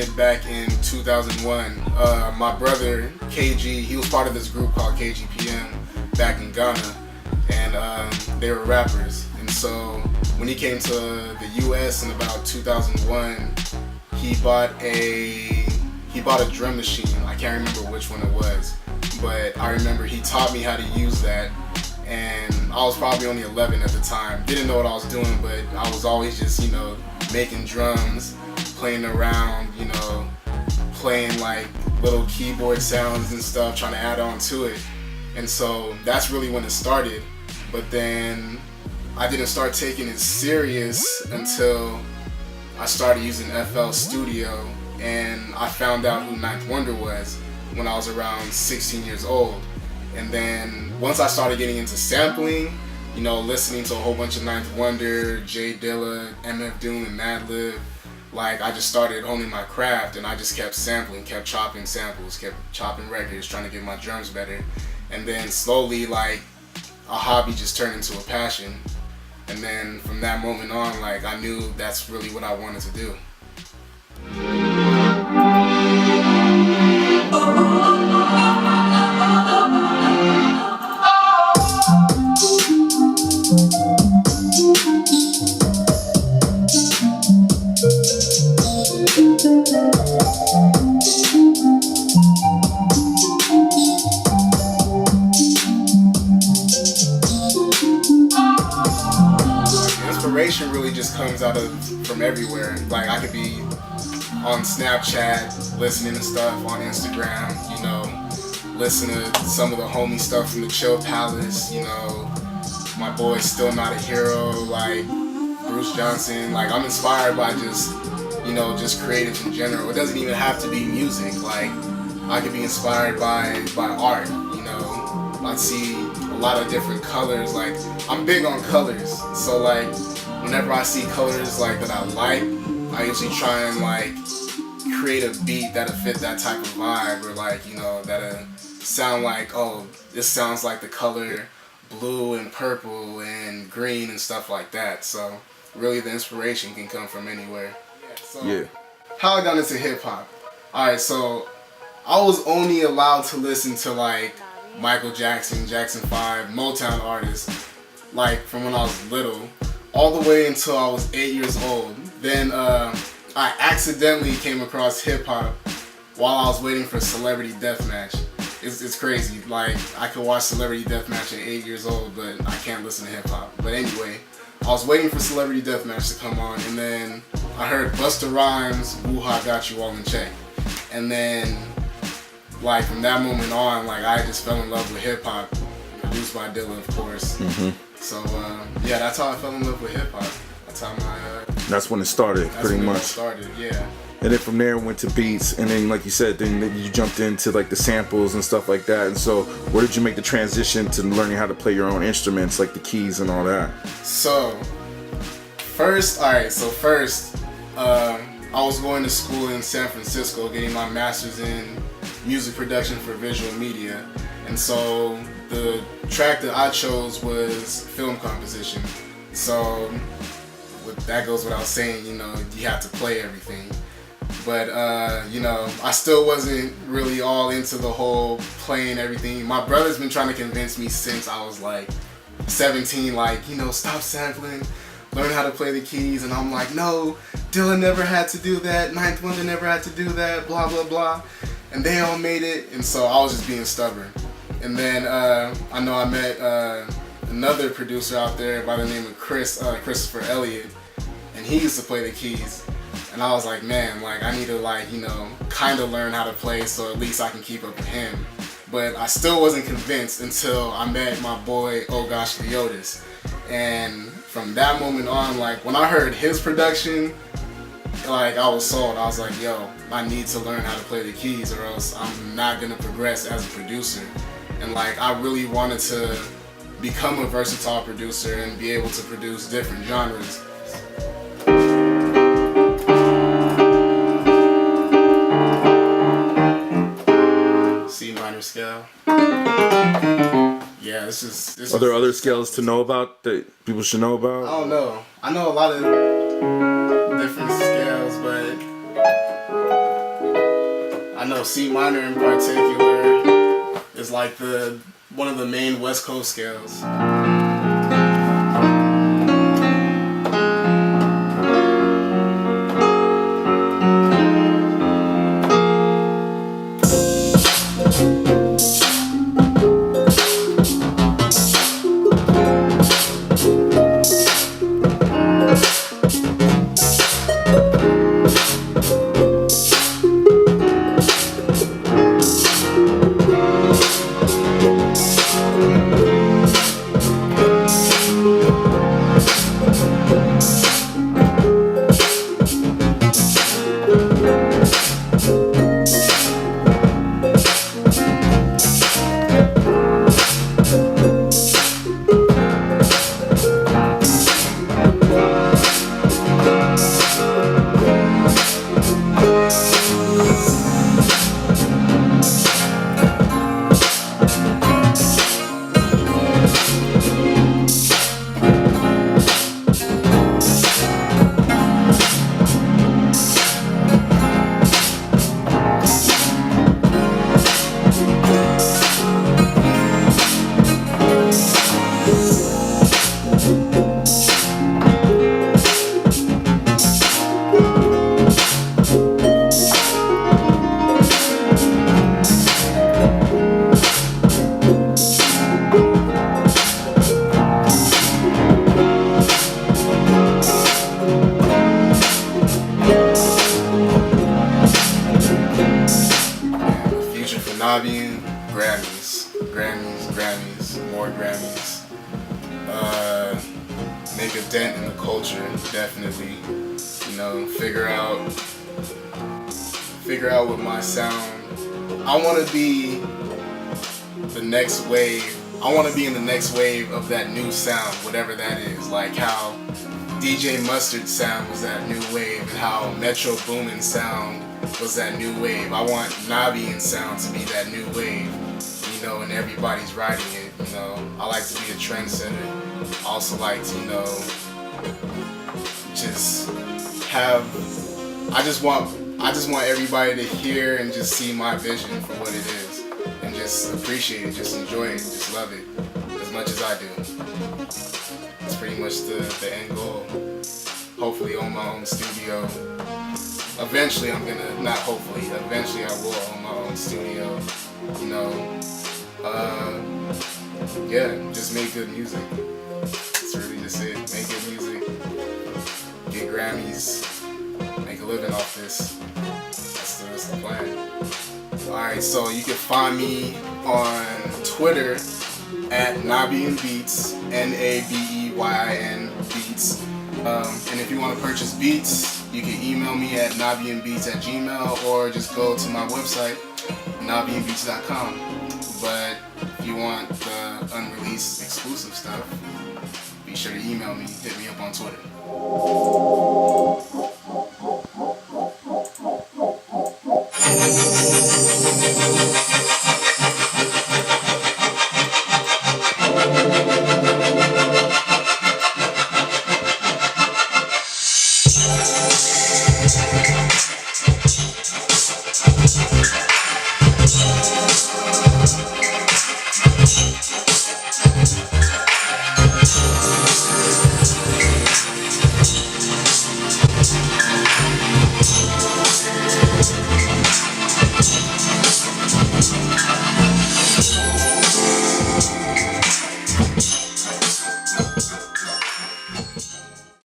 started back in 2001. My brother, KG, he was part of this group called KGPM back in Ghana, and they were rappers. And so when he came to the US in about 2001, he bought a drum machine. I can't remember which one it was, but I remember he taught me how to use that. And I was probably only 11 at the time. Didn't know what I was doing, but I was always just, you know, making drums, playing around, you know, playing like little keyboard sounds and stuff, trying to add on to it. And so that's really when it started. But then I didn't start taking it serious until I started using FL Studio, and I found out who Ninth Wonder was when I was around 16 years old. And then once I started getting into sampling, you know, listening to a whole bunch of Ninth Wonder, Jay Dilla, MF Doom, and Madlib, like I just started honing my craft, and I just kept sampling, kept chopping samples, kept chopping records, trying to get my drums better. And then slowly, like, a hobby just turned into a passion. And then from that moment on, like, I knew that's really what I wanted to do. Inspiration really just comes out from everywhere. Like, I could be on Snapchat listening to stuff, on Instagram, you know, listen to some of the homie stuff from the Chill Palace, you know, my boy Still Not a Hero, like Bruce Johnson. Like, I'm inspired by just, you know, just creatives in general. It doesn't even have to be music. Like, I could be inspired by art, you know. I see a lot of different colors. Like, I'm big on colors, so like whenever I see colors like that I like, I usually try and like create a beat that'll fit that type of vibe, or like, you know, that'll sound like, oh, this sounds like the color blue and purple and green and stuff like that. So really the inspiration can come from anywhere. So how I got into hip hop. Alright, so I was only allowed to listen to like Michael Jackson, Jackson 5, Motown artists, like from when I was little, all the way until I was 8 years old. Then I accidentally came across hip hop while I was waiting for Celebrity Deathmatch. It's crazy. Like, I could watch Celebrity Deathmatch at 8 years old, but I can't listen to hip hop. But anyway, I was waiting for Celebrity Deathmatch to come on, and then I heard Busta Rhymes, Woo-Ha Got You All in Check. And then, like, from that moment on, like, I just fell in love with hip hop, produced by Dilla, of course. So yeah, that's how I fell in love with hip hop. That's how that's when it started, pretty much. It started, yeah. And then from there went to beats, and then like you said, then you jumped into like the samples and stuff like that. And so where did you make the transition to learning how to play your own instruments, like the keys and all that? So first, I was going to school in San Francisco, getting my master's in music production for visual media. And so the track that I chose was film composition. So that goes without saying, you know, you have to play everything. But, you know, I still wasn't really all into the whole playing everything. My brother's been trying to convince me since I was like 17, like, you know, stop sampling, learn how to play the keys. And I'm like, no, Dylan never had to do that, Ninth Wonder never had to do that, blah, blah, blah. And they all made it, and so I was just being stubborn. And then I know I met another producer out there by the name of Christopher Elliott, and he used to play the keys. And I was like, man, like, I need to, like, you know, kind of learn how to play so at least I can keep up with him. But I still wasn't convinced until I met my boy, Oh Gosh Leotis. And from that moment on, like, when I heard his production, like, I was sold. I was like, yo, I need to learn how to play the keys or else I'm not gonna progress as a producer. And like, I really wanted to become a versatile producer and be able to produce different genres. C minor scale. Yeah, Are there other scales to know about that people should know about? I don't know. I know a lot of different scales, but I know C minor in particular is like one of the main West Coast scales. Nabeyin, Grammys, more Grammys. Make a dent in the culture, definitely. You know, figure out what my sound. I want to be the next wave. I want to be in the next wave of that new sound, whatever that is. Like how DJ Mustard's sound was that new wave, and how Metro Boomin's sound was that new wave. I want Nabeyin's sound to be that new wave, you know, and everybody's riding it, you know. I like to be a trendsetter. I also like to, you know, just have, I just want everybody to hear and just see my vision for what it is, and just appreciate it, just enjoy it, just love it as much as I do. That's pretty much the end goal. Hopefully own my own studio. Eventually eventually I will own my own studio, you know. Yeah, just make good music. That's really just it. Make good music, get Grammys, make a living off this. That's the plan. Alright, so you can find me on Twitter at Nabeyin Beats, Nabeyin Beats. And if you want to purchase beats, you can email me at nabeyinbeats@gmail.com, or just go to my website, nabeyinbeats.com. But if you want the unreleased exclusive stuff, be sure to email me, hit me up on Twitter.